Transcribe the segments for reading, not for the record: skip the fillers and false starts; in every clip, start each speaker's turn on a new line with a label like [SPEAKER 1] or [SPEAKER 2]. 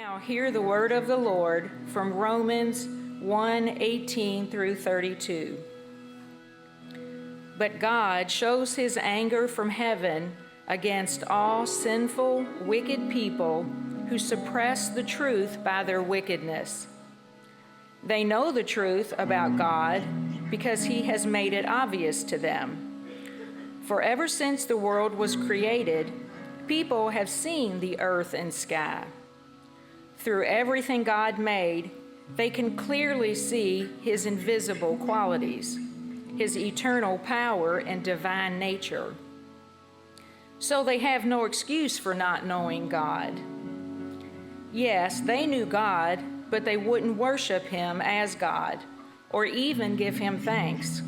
[SPEAKER 1] Now hear the word of the Lord from Romans 1:18 through 32. But God shows his anger from heaven against all sinful, wicked people who suppress the truth by their wickedness. They know the truth about God because he has made it obvious to them. For ever since the world was created, people have seen the earth and sky. Through everything God made, they can clearly see his invisible qualities, his eternal power and divine nature. So they have no excuse for not knowing God. Yes, they knew God, but they wouldn't worship him as God or even give him thanks.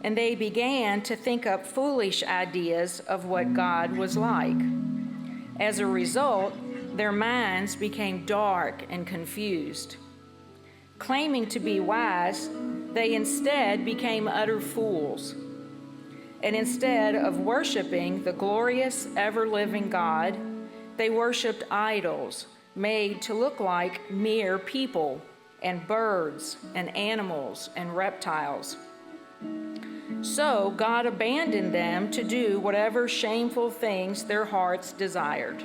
[SPEAKER 1] And they began to think up foolish ideas of what God was like. As a result, their minds became dark and confused. Claiming to be wise, they instead became utter fools. And instead of worshiping the glorious, ever-living God, they worshiped idols made to look like mere people and birds and animals and reptiles. So God abandoned them to do whatever shameful things their hearts desired.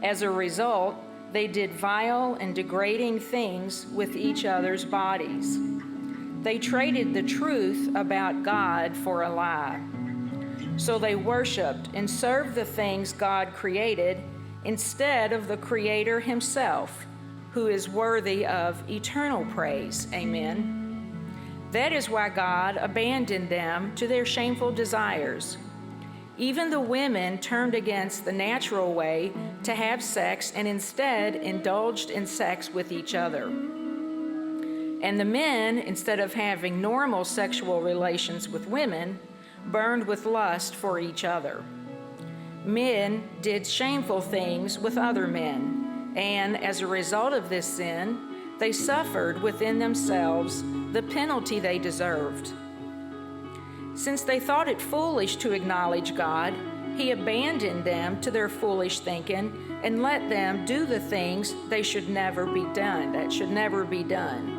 [SPEAKER 1] As a result, they did vile and degrading things with each other's bodies. They traded the truth about God for a lie. So they worshiped and served the things God created instead of the Creator himself, who is worthy of eternal praise. Amen. That is why God abandoned them to their shameful desires. Even the women turned against the natural way to have sex and instead indulged in sex with each other. And the men, instead of having normal sexual relations with women, burned with lust for each other. Men did shameful things with other men, and as a result of this sin, they suffered within themselves the penalty they deserved. Since they thought it foolish to acknowledge God, he abandoned them to their foolish thinking and let them do the things that should never be done.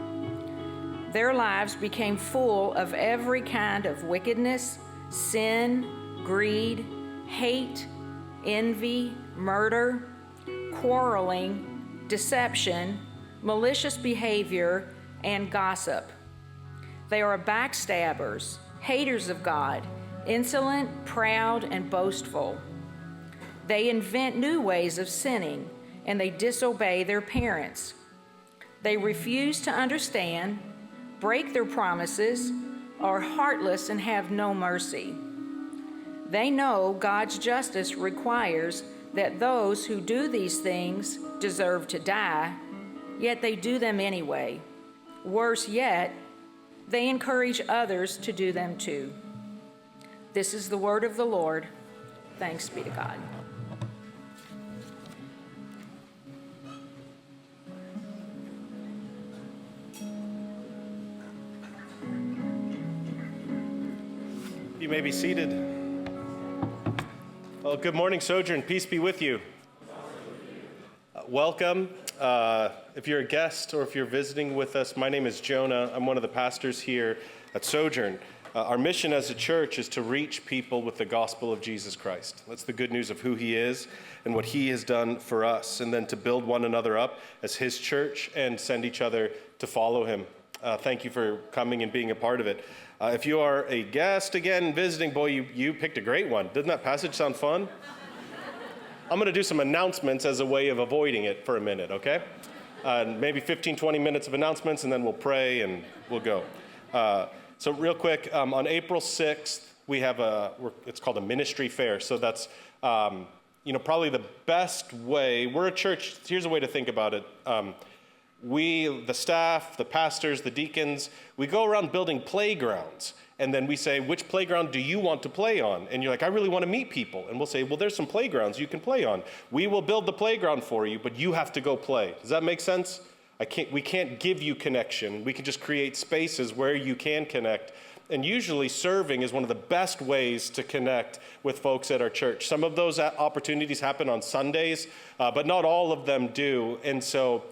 [SPEAKER 1] Their lives became full of every kind of wickedness, sin, greed, hate, envy, murder, quarreling, deception, malicious behavior, and gossip. They are backstabbers, haters of God, insolent, proud, and boastful. They invent new ways of sinning, and they disobey their parents. They refuse to understand, break their promises, are heartless, and have no mercy. They know God's justice requires that those who do these things deserve to die, yet they do them anyway. Worse yet, they encourage others to do them too. This is the word of the Lord. Thanks be to God.
[SPEAKER 2] You may be seated. Well, good morning, Sojourn. Peace be with you. Welcome. If you're a guest or if you're visiting with us, my name is Jonah. I'm one of the pastors here at Sojourn. Our mission as a church is to reach people with the gospel of Jesus Christ. That's the good news of who he is and what he has done for us, and then to build one another up as his church and send each other to follow him. Thank you for coming and being a part of it. If you are a guest again visiting, boy, you picked a great one. Doesn't that passage sound fun? I'm going to do some announcements as a way of avoiding it for a minute, okay? Maybe 15, 20 minutes of announcements, and then we'll pray and we'll go. So real quick, on April 6th, we have it's called a ministry fair. So that's, probably the best way. We're a church. Here's a way to think about it. We, the staff, the pastors, the deacons, we go around building playgrounds. And then we say, which playground do you want to play on? And you're like, I really want to meet people. And we'll say, well, there's some playgrounds you can play on. We will build the playground for you, but you have to go play. Does that make sense? We can't give you connection. We can just create spaces where you can connect And usually serving is one of the best ways to connect with folks at our church. Some of those opportunities happen on Sundays, but not all of them do. And so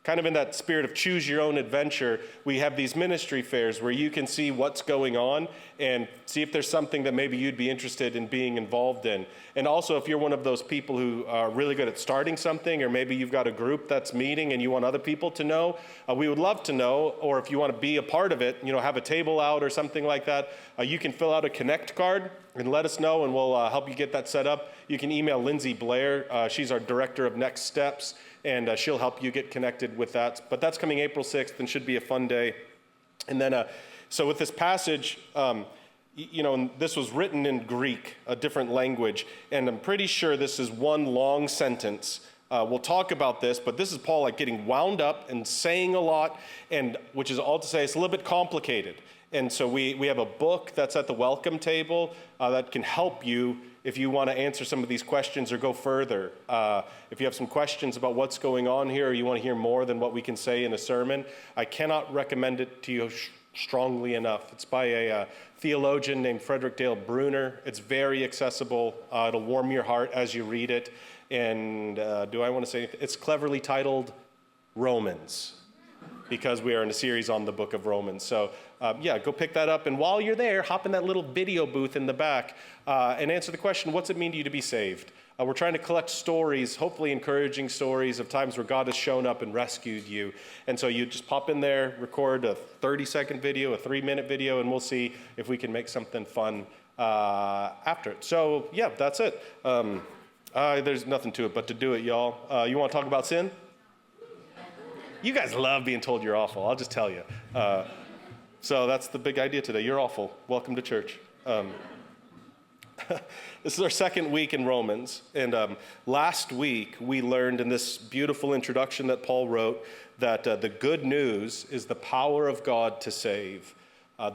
[SPEAKER 2] kind of in that spirit of choose your own adventure, we have these ministry fairs where you can see what's going on and see if there's something that maybe you'd be interested in being involved in. And also, if you're one of those people who are really good at starting something, or maybe you've got a group that's meeting and you want other people to know, we would love to know. Or if you want to be a part of it, have a table out or something like that, you can fill out a Connect card and let us know, and we'll help you get that set up. You can email Lindsay Blair. She's our director of Next Steps, and she'll help you get connected with that. But that's coming April 6th and should be a fun day. And then, so with this passage, this was written in Greek, a different language, and I'm pretty sure this is one long sentence. We'll talk about this, but this is Paul getting wound up and saying a lot, and which is all to say it's a little bit complicated. And so we have a book that's at the welcome table that can help you if you want to answer some of these questions or go further. If you have some questions about what's going on here, or you want to hear more than what we can say in a sermon, I cannot recommend it to you strongly enough. It's by a theologian named Frederick Dale Bruner. It's very accessible. It'll warm your heart as you read it. And do I want to say anything? It's cleverly titled Romans, because we are in a series on the book of Romans. So go pick that up. And while you're there, hop in that little video booth in the back and answer the question, what's it mean to you to be saved? We're trying to collect stories, hopefully encouraging stories of times where God has shown up and rescued you. And so you just pop in there, record a 30-second video, a 3-minute video, and we'll see if we can make something fun after it. So that's it. There's nothing to it but to do it, y'all. You want to talk about sin? You guys love being told you're awful, I'll just tell you. So that's the big idea today. You're awful. Welcome to church. This is our second week in Romans. And last week, we learned in this beautiful introduction that Paul wrote that the good news is the power of God to save.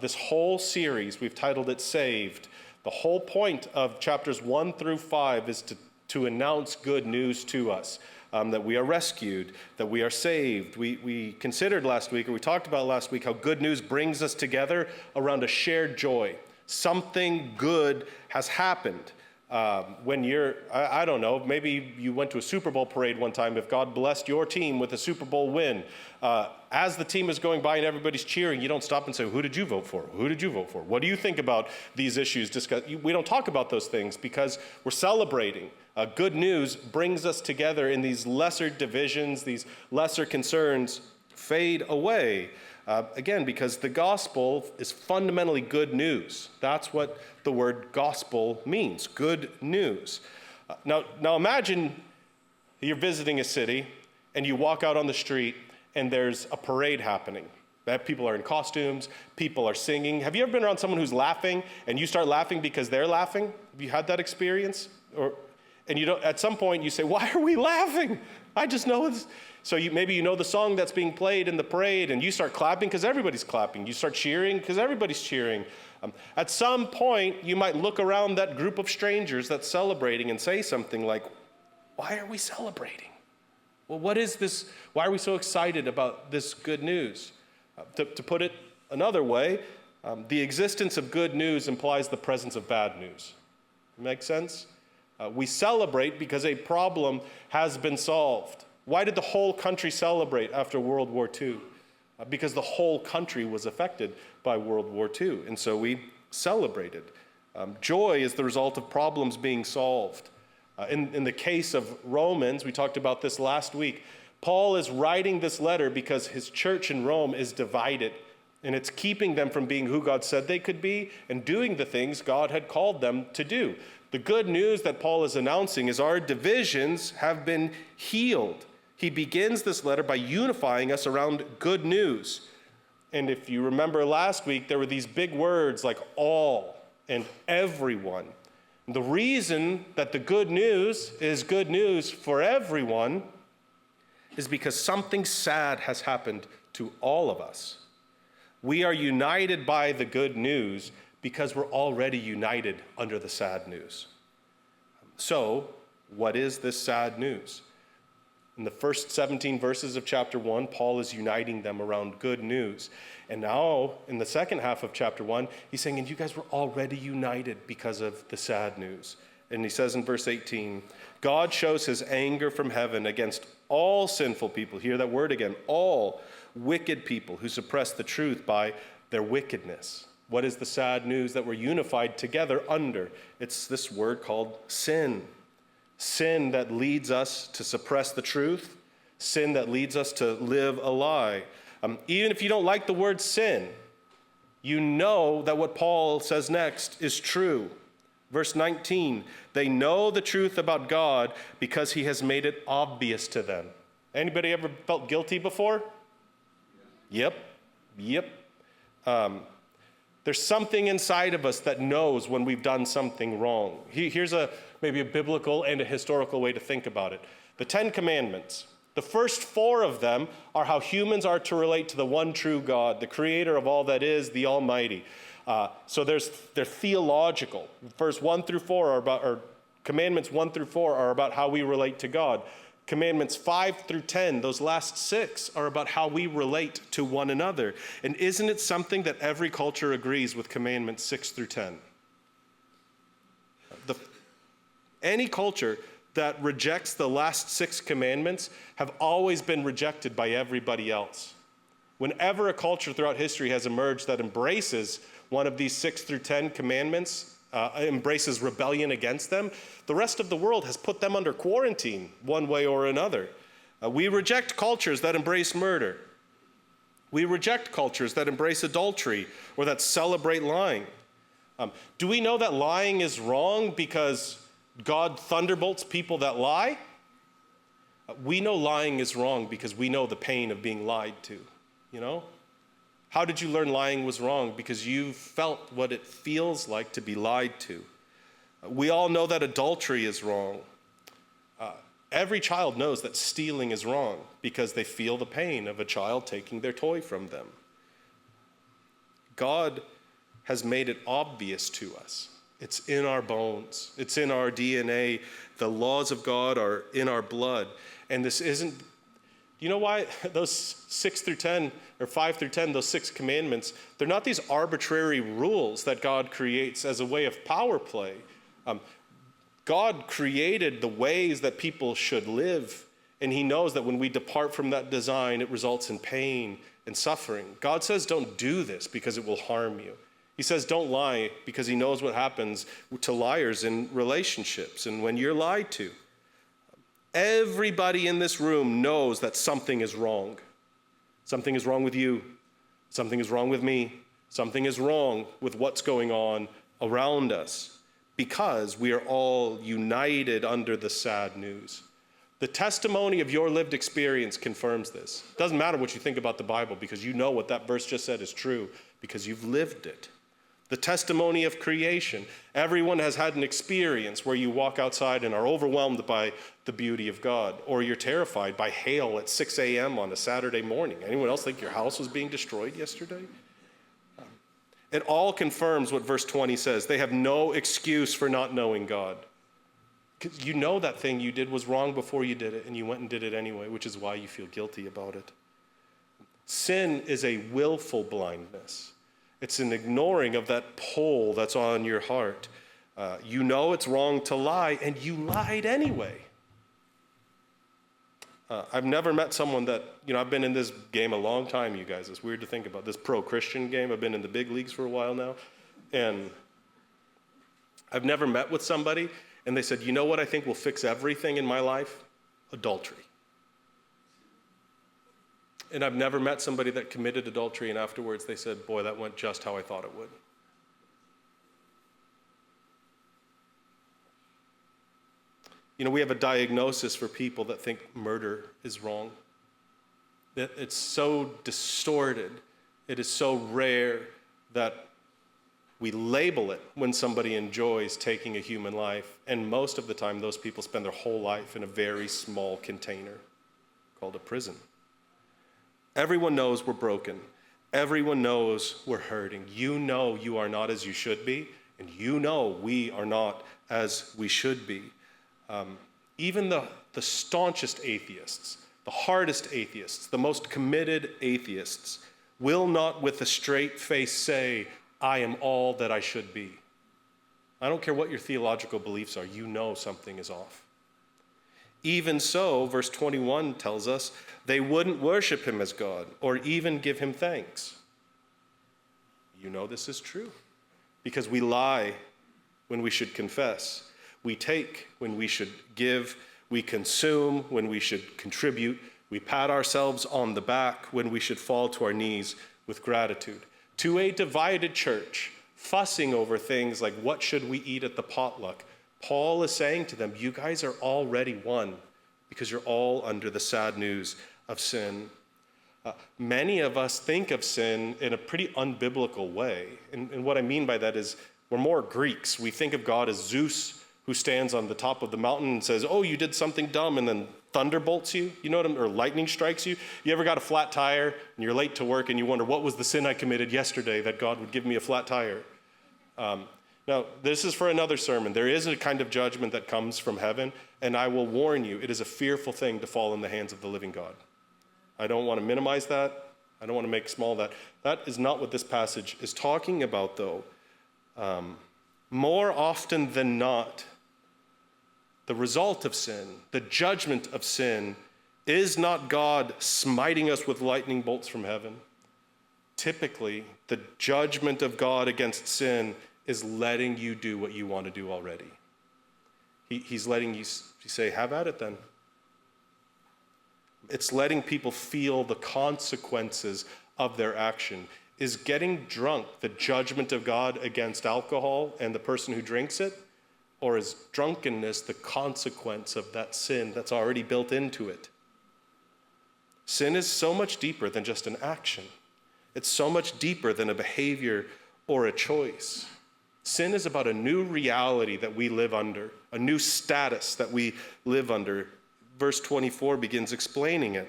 [SPEAKER 2] This whole series, we've titled it Saved. The whole point of chapters 1 through 5 is to announce good news to us. That we are rescued, that we are saved. We considered last week, or we talked about last week, how good news brings us together around a shared joy. Something good has happened. When I don't know, maybe you went to a Super Bowl parade one time. If God blessed your team with a Super Bowl win, as the team is going by and everybody's cheering, you don't stop and say, who did you vote for? Who did you vote for? What do you think about these issues? We don't talk about those things because we're celebrating. Good news brings us together, in these lesser divisions, these lesser concerns fade away. Again, because the gospel is fundamentally good news. That's what the word gospel means, good news. Now imagine you're visiting a city and you walk out on the street and there's a parade happening. People are in costumes, people are singing. Have you ever been around someone who's laughing and you start laughing because they're laughing? Have you had that experience? And at some point you say, why are we laughing? I just know this. So maybe you know the song that's being played in the parade and you start clapping because everybody's clapping. You start cheering because everybody's cheering. At some point, you might look around that group of strangers that's celebrating and say something like, why are we celebrating? Well, what is this? Why are we so excited about this good news? To put it another way, the existence of good news implies the presence of bad news. Make sense? We celebrate because a problem has been solved. Why did the whole country celebrate after World War II? Because the whole country was affected by World War II, and so we celebrated. Joy is the result of problems being solved. In the case of Romans, we talked about this last week, Paul is writing this letter because his church in Rome is divided, and it's keeping them from being who God said they could be and doing the things God had called them to do. The good news that Paul is announcing is our divisions have been healed. He begins this letter by unifying us around good news. And if you remember last week, there were these big words like all and everyone. And the reason that the good news is good news for everyone is because something sad has happened to all of us. We are united by the good news because we're already united under the sad news. So, what is this sad news? In the first 17 verses of chapter 1, Paul is uniting them around good news. And now, in the second half of chapter 1, he's saying, and you guys were already united because of the sad news. And he says in verse 18, God shows his anger from heaven against all sinful people. Hear that word again, all wicked people who suppress the truth by their wickedness. What is the sad news that we're unified together under? It's this word called sin. Sin that leads us to suppress the truth. Sin that leads us to live a lie. Even if you don't like the word sin, you know that what Paul says next is true. Verse 19, they know the truth about God because he has made it obvious to them. Anybody ever felt guilty before? Yep. There's something inside of us that knows when we've done something wrong. Here's maybe a biblical and a historical way to think about it. The 10 Commandments, the first 4 of them are how humans are to relate to the one true God, the creator of all that is, the Almighty. So they're theological. Verse 1 through 4 are about, or Commandments 1 through 4 are about how we relate to God. Commandments 5 through 10, those last 6, are about how we relate to one another. And isn't it something that every culture agrees with Commandments 6 through 10? Any culture that rejects the last 6 commandments have always been rejected by everybody else. Whenever a culture throughout history has emerged that embraces one of these 6 through 10 commandments, embraces rebellion against them, the rest of the world has put them under quarantine one way or another. We reject cultures that embrace murder. We reject cultures that embrace adultery or that celebrate lying. Do we know that lying is wrong because God thunderbolts people that lie? We know lying is wrong because we know the pain of being lied to, you know? How did you learn lying was wrong? Because you felt what it feels like to be lied to. We all know that adultery is wrong. Every child knows that stealing is wrong because they feel the pain of a child taking their toy from them. God has made it obvious to us. It's in our bones. It's in our DNA. The laws of God are in our blood. And this isn't, you know why those 6 through 10 or 5 through 10, those 6 commandments, they're not these arbitrary rules that God creates as a way of power play. God created the ways that people should live, and he knows that when we depart from that design, it results in pain and suffering. God says don't do this because it will harm you. He says don't lie because he knows what happens to liars in relationships and when you're lied to. Everybody in this room knows that something is wrong. Something is wrong with you. Something is wrong with me. Something is wrong with what's going on around us because we are all united under the sad news. The testimony of your lived experience confirms this. It doesn't matter what you think about the Bible because you know what that verse just said is true because you've lived it. The testimony of creation. Everyone has had an experience where you walk outside and are overwhelmed by the beauty of God, or you're terrified by hail at 6 a.m. on a Saturday morning. Anyone else think your house was being destroyed yesterday? It all confirms what verse 20 says. They have no excuse for not knowing God. Because you know that thing you did was wrong before you did it, and you went and did it anyway, which is why you feel guilty about it. Sin is a willful blindness. It's an ignoring of that pull that's on your heart. You know it's wrong to lie, and you lied anyway. I've never met someone that, I've been in this game a long time, you guys. It's weird to think about this pro-Christian game. I've been in the big leagues for a while now. And I've never met with somebody, and they said, you know what I think will fix everything in my life? Adultery. And I've never met somebody that committed adultery, and afterwards they said, boy, that went just how I thought it would. We have a diagnosis for people that think murder is wrong. That it's so distorted, it is so rare that we label it when somebody enjoys taking a human life. And most of the time, those people spend their whole life in a very small container called a prison. Everyone knows we're broken. Everyone knows we're hurting. You know you are not as you should be, and you know we are not as we should be. Even the staunchest atheists, the hardest atheists, the most committed atheists will not with a straight face say, I am all that I should be. I don't care what your theological beliefs are, you know something is off. Even so, verse 21 tells us, they wouldn't worship him as God or even give him thanks. You know this is true because we lie when we should confess. We take when we should give. We consume when we should contribute. We pat ourselves on the back when we should fall to our knees with gratitude. To a divided church, fussing over things like what should we eat at the potluck, Paul is saying to them, you guys are already one because you're all under the sad news of sin. Many of us think of sin in a pretty unbiblical way. And what I mean by that is we're more Greeks. We think of God as Zeus, who stands on the top of the mountain and says, oh, you did something dumb, and then thunderbolts you, you know what I mean? Or lightning strikes you. You ever got a flat tire and you're late to work and you wonder, what was the sin I committed yesterday that God would give me a flat tire? Now, this is for another sermon. There is a kind of judgment that comes from heaven, and I will warn you, it is a fearful thing to fall in the hands of the living God. I don't want to minimize that. I don't want to make small that. That is not what this passage is talking about, though. More often than not, the result of sin, the judgment of sin, is not God smiting us with lightning bolts from heaven. Typically, the judgment of God against sin is letting you do what you want to do already. He's letting you say, have at it then. It's letting people feel the consequences of their action. Is getting drunk the judgment of God against alcohol and the person who drinks it? Or is drunkenness the consequence of that sin that's already built into it? Sin is so much deeper than just an action. It's so much deeper than a behavior or a choice. Sin is about a new reality that we live under, a new status that we live under. Verse 24 begins explaining it.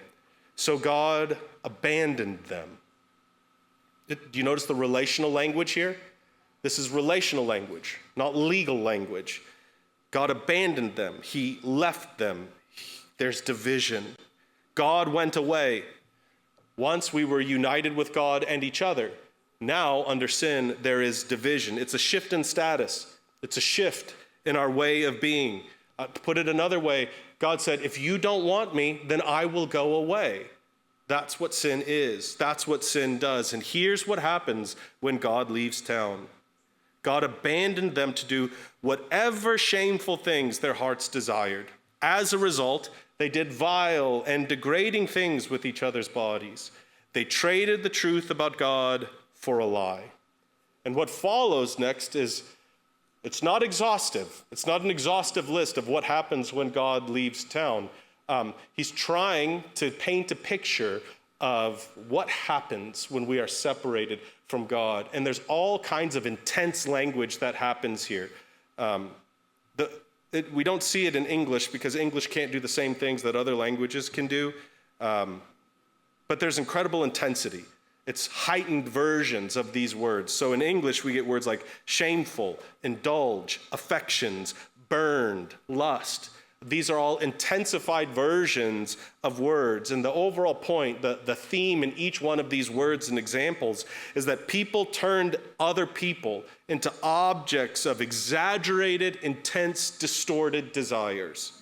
[SPEAKER 2] So God abandoned them. Do you notice the relational language here? This is relational language, not legal language. God abandoned them. He left them. There's division. God went away. Once we were united with God and each other. Now, under sin, there is division. It's a shift in status. It's a shift in our way of being. To put it another way, God said, if you don't want me, then I will go away. That's what sin is. That's what sin does. And here's what happens when God leaves town. God abandoned them to do whatever shameful things their hearts desired. As a result, they did vile and degrading things with each other's bodies. They traded the truth about God for a lie. And what follows next is, it's not exhaustive. It's not an exhaustive list of what happens when God leaves town. He's trying to paint a picture of what happens when we are separated from God. And there's all kinds of intense language that happens here. We don't see it in English because English can't do the same things that other languages can do. But there's incredible intensity. It's heightened versions of these words. So in English, we get words like shameful, indulge, affections, burned, lust. These are all intensified versions of words. And the overall point, the theme in each one of these words and examples is that people turned other people into objects of exaggerated, intense, distorted desires.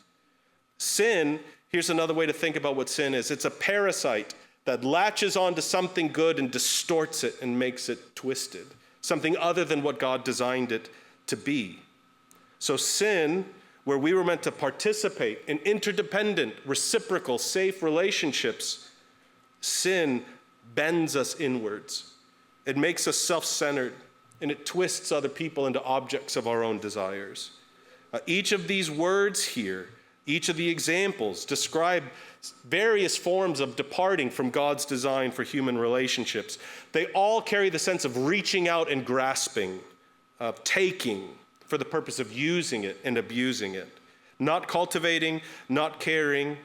[SPEAKER 2] Sin, here's another way to think about what sin is. It's a parasite that latches onto something good and distorts it and makes it twisted, something other than what God designed it to be. So sin, where we were meant to participate in interdependent, reciprocal, safe relationships, sin bends us inwards. It makes us self-centered, and it twists other people into objects of our own desires. Each of these words here, each of the examples describe various forms of departing from God's design for human relationships. They all carry the sense of reaching out and grasping, of taking for the purpose of using it and abusing it. Not cultivating, not caring,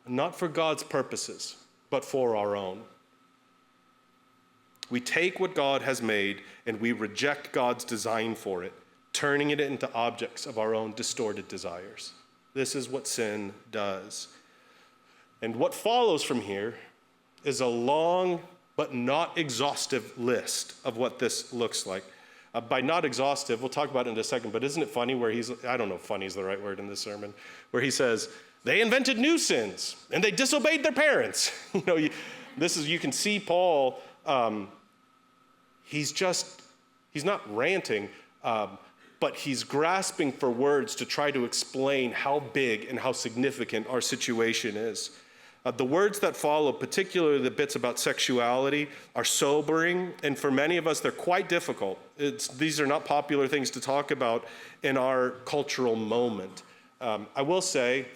[SPEAKER 2] not for God's purposes, but for our own. We take what God has made and we reject God's design for it, turning it into objects of our own distorted desires. This is what sin does. And what follows from here is a long but not exhaustive list of what this looks like. By not exhaustive, we'll talk about it in a second, but isn't it funny where I don't know if funny is the right word in this sermon, where he says, they invented new sins and they disobeyed their parents. You can see Paul, he's not ranting, but he's grasping for words to try to explain how big and how significant our situation is. The words that follow, particularly the bits about sexuality, are sobering, and for many of us, they're quite difficult. These are not popular things to talk about in our cultural moment. I will say,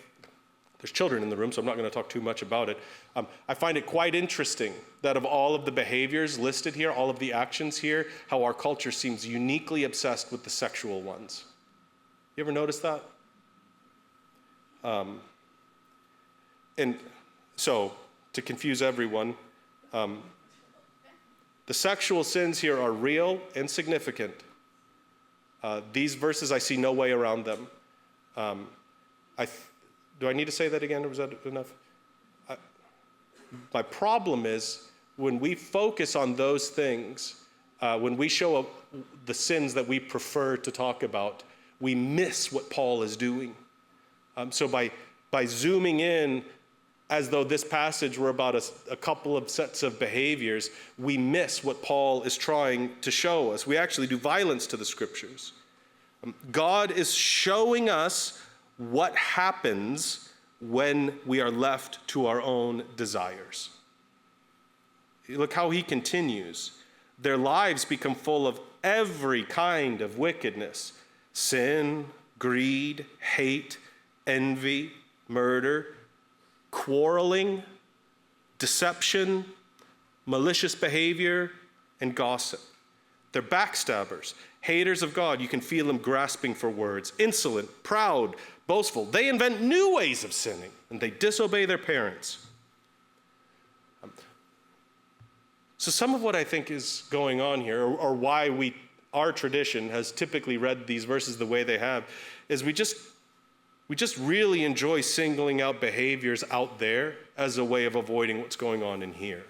[SPEAKER 2] there's children in the room, so I'm not going to talk too much about it. I find it quite interesting that of all of the behaviors listed here, all of the actions here, how our culture seems uniquely obsessed with the sexual ones. You ever notice that? And so, to confuse everyone, the sexual sins here are real and significant. These verses, I see no way around them. Do I need to say that again, or was that enough? My problem is when we focus on those things, when we show up the sins that we prefer to talk about, we miss what Paul is doing. So by zooming in as though this passage were about a couple of sets of behaviors, we miss what Paul is trying to show us. We actually do violence to the scriptures. God is showing us what happens when we are left to our own desires. Look how he continues. Their lives become full of every kind of wickedness: sin, greed, hate, envy, murder, quarreling, deception, malicious behavior, and gossip. They're backstabbers, haters of God. You can feel them grasping for words. Insolent, proud, boastful. They invent new ways of sinning, and they disobey their parents. So some of what I think is going on here, or why our tradition has typically read these verses the way they have, is we just really enjoy singling out behaviors out there as a way of avoiding what's going on in here.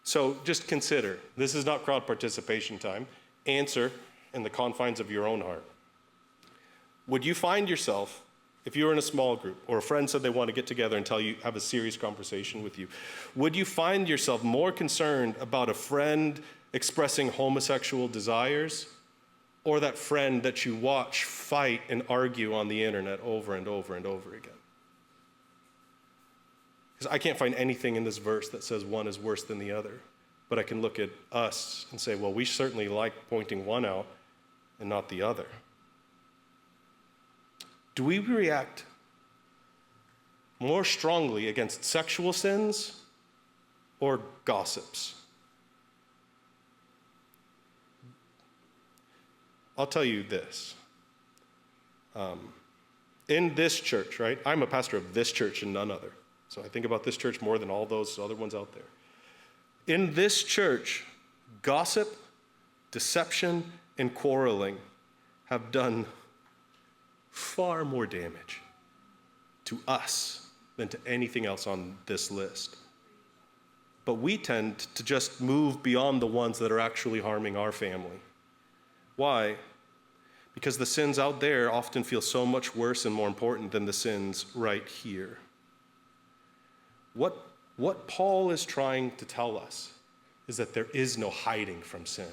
[SPEAKER 2] So just consider, this is not crowd participation time. Answer in the confines of your own heart. Would you find yourself, if you were in a small group, or a friend said they want to get together and have a serious conversation with you, would you find yourself more concerned about a friend expressing homosexual desires, or that friend that you watch fight and argue on the internet over and over and over again? Because I can't find anything in this verse that says one is worse than the other. But I can look at us and say, well, we certainly like pointing one out and not the other. Do we react more strongly against sexual sins or gossips? I'll tell you this. In this church, right? I'm a pastor of this church and none other. So I think about this church more than all those other ones out there. In this church, gossip, deception, and quarreling have done far more damage to us than to anything else on this list. But we tend to just move beyond the ones that are actually harming our family. Why? Because the sins out there often feel so much worse and more important than the sins right here. What Paul is trying to tell us is that there is no hiding from sin.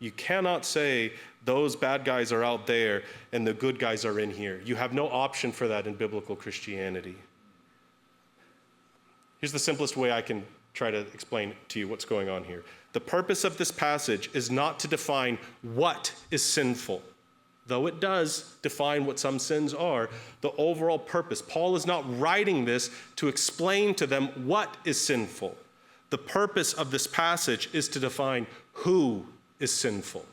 [SPEAKER 2] You cannot say those bad guys are out there and the good guys are in here. You have no option for that in biblical Christianity. Here's the simplest way I can try to explain to you what's going on here. The purpose of this passage is not to define what is sinful, though it does define what some sins are. The overall purpose, Paul is not writing this to explain to them what is sinful. The purpose of this passage is to define who is sinful.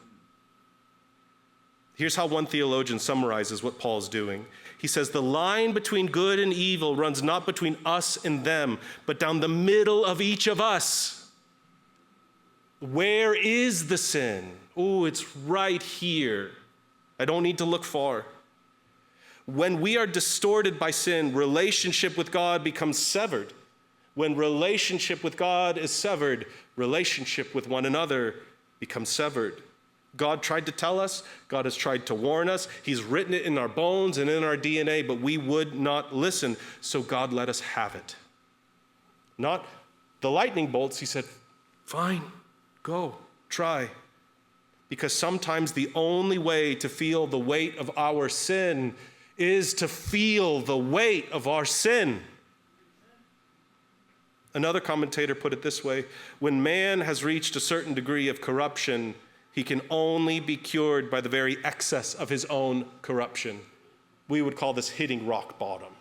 [SPEAKER 2] Here's how one theologian summarizes what Paul's doing. He says, the line between good and evil runs not between us and them, but down the middle of each of us. Where is the sin? Oh, it's right here. I don't need to look far. When we are distorted by sin, relationship with God becomes severed. When relationship with God is severed, relationship with one another becomes severed. God tried to tell us, God has tried to warn us, he's written it in our bones and in our DNA, but we would not listen, so God let us have it. Not the lightning bolts, he said, fine, go, try. Because sometimes the only way to feel the weight of our sin is to feel the weight of our sin. Another commentator put it this way: when man has reached a certain degree of corruption, he can only be cured by the very excess of his own corruption. We would call this hitting rock bottom,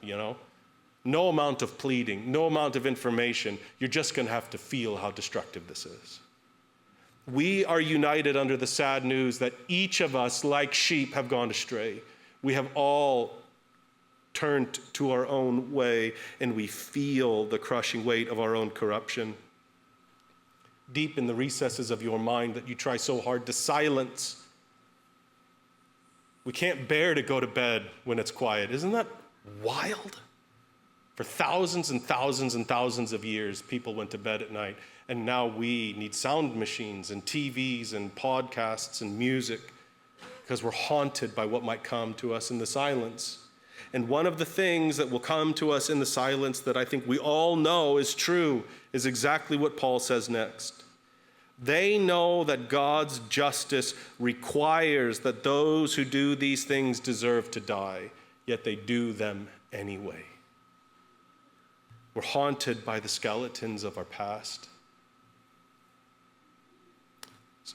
[SPEAKER 2] No amount of pleading, no amount of information. You're just going to have to feel how destructive this is. We are united under the sad news that each of us, like sheep, have gone astray. We have all turned to our own way, and we feel the crushing weight of our own corruption. Deep in the recesses of your mind that you try so hard to silence. We can't bear to go to bed when it's quiet. Isn't that wild? For thousands and thousands and thousands of years, people went to bed at night, and now we need sound machines and TVs and podcasts and music because we're haunted by what might come to us in the silence. And one of the things that will come to us in the silence that I think we all know is true is exactly what Paul says next. They know that God's justice requires that those who do these things deserve to die, yet they do them anyway. We're haunted by the skeletons of our past.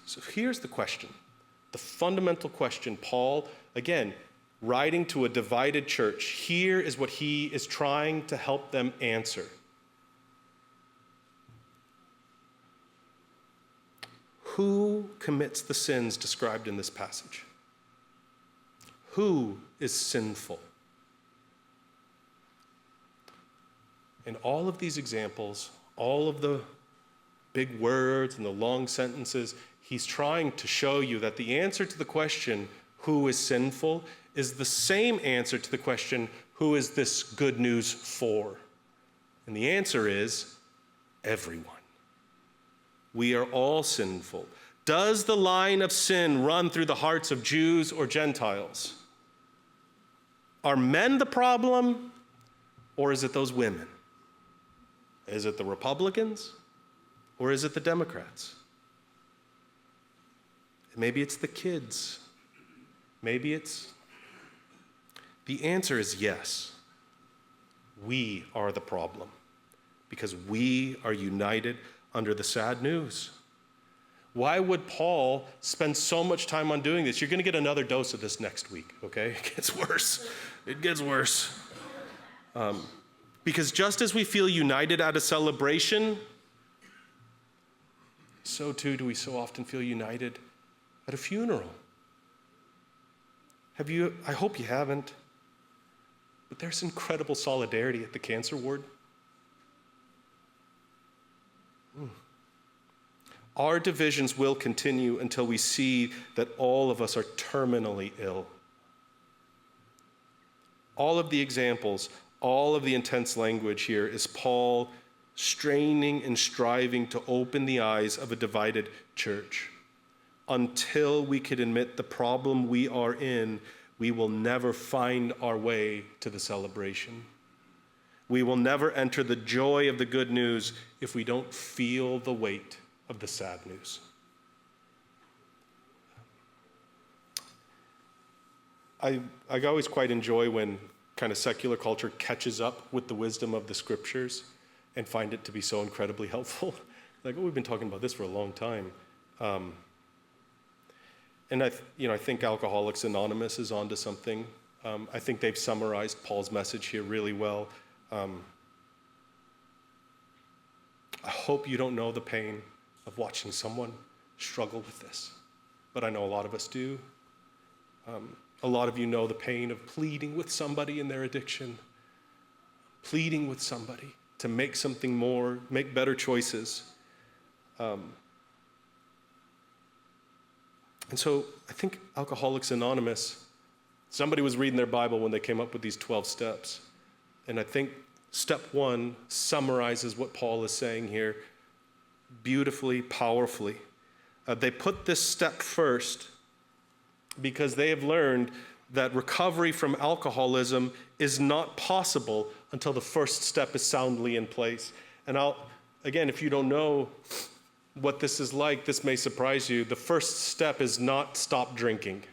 [SPEAKER 2] So here's the question, the fundamental question. Paul, again, writing to a divided church, here is what he is trying to help them answer. Who commits the sins described in this passage? Who is sinful? In all of these examples, all of the big words and the long sentences, he's trying to show you that the answer to the question, who is sinful, is the same answer to the question, who is this good news for? And the answer is everyone. We are all sinful. Does the line of sin run through the hearts of Jews or Gentiles? Are men the problem, or is it those women? Is it the Republicans, or is it the Democrats? Maybe it's the kids. Maybe it's... The answer is yes. We are the problem because we are united under the sad news. Why would Paul spend so much time on doing this? You're going to get another dose of this next week, okay? It gets worse. It gets worse. Because just as we feel united at a celebration, so too do we so often feel united at a funeral. Have you? I hope you haven't. But there's incredible solidarity at the cancer ward. Our divisions will continue until we see that all of us are terminally ill. All of the examples, all of the intense language here is Paul straining and striving to open the eyes of a divided church. Until we can admit the problem we are in, we will never find our way to the celebration. We will never enter the joy of the good news if we don't feel the weight of the sad news. I always quite enjoy when kind of secular culture catches up with the wisdom of the scriptures and find it to be so incredibly helpful. Like, oh, we've been talking about this for a long time. And I think Alcoholics Anonymous is onto something. I think they've summarized Paul's message here really well. I hope you don't know the pain of watching someone struggle with this, but I know a lot of us do. A lot of you know the pain of pleading with somebody in their addiction, pleading with somebody to make something more, make better choices. And so I think Alcoholics Anonymous Somebody was reading their Bible when they came up with these 12 steps. And I think step 1 summarizes what Paul is saying here beautifully, powerfully. They put this step first because they have learned that recovery from alcoholism is not possible until the first step is soundly in place. And again, if you don't know what this is like, this may surprise you. The first step is not stop drinking.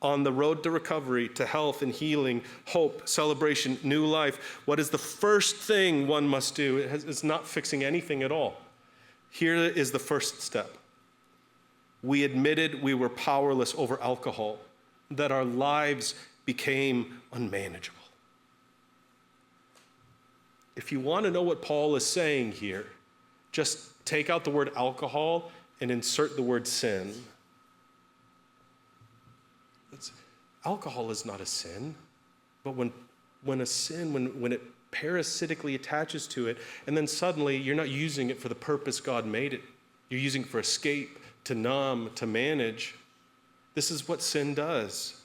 [SPEAKER 2] On the road to recovery, to health and healing, hope, celebration, new life, what is the first thing one must do? It's not fixing anything at all. Here is the first step. We admitted we were powerless over alcohol, that our lives became unmanageable. If you want to know what Paul is saying here, just take out the word alcohol and insert the word sin. Alcohol is not a sin, but when a sin, when it parasitically attaches to it, and then suddenly you're not using it for the purpose God made it. You're using it for escape, to numb, to manage. This is what sin does.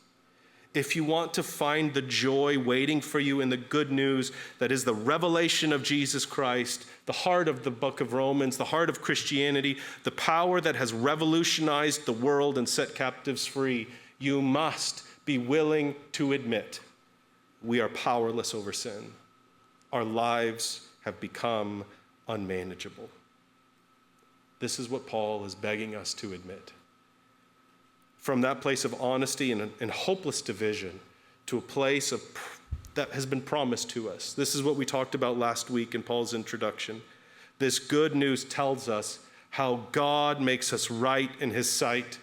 [SPEAKER 2] If you want to find the joy waiting for you in the good news that is the revelation of Jesus Christ, the heart of the book of Romans, the heart of Christianity, the power that has revolutionized the world and set captives free, you must be willing to admit we are powerless over sin. Our lives have become unmanageable. This is what Paul is begging us to admit. From that place of honesty and hopeless division to a place that has been promised to us. This is what we talked about last week in Paul's introduction. This good news tells us how God makes us right in his sight.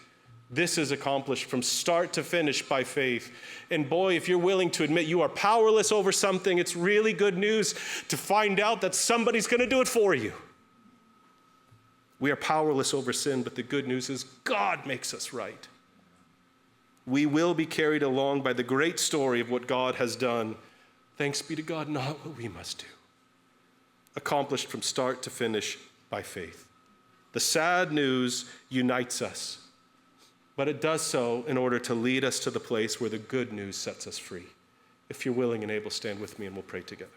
[SPEAKER 2] This is accomplished from start to finish by faith. And boy, if you're willing to admit you are powerless over something, it's really good news to find out that somebody's going to do it for you. We are powerless over sin, but the good news is God makes us right. We will be carried along by the great story of what God has done. Thanks be to God, not what we must do. Accomplished from start to finish by faith. The sad news unites us, but it does so in order to lead us to the place where the good news sets us free. If you're willing and able, stand with me and we'll pray together.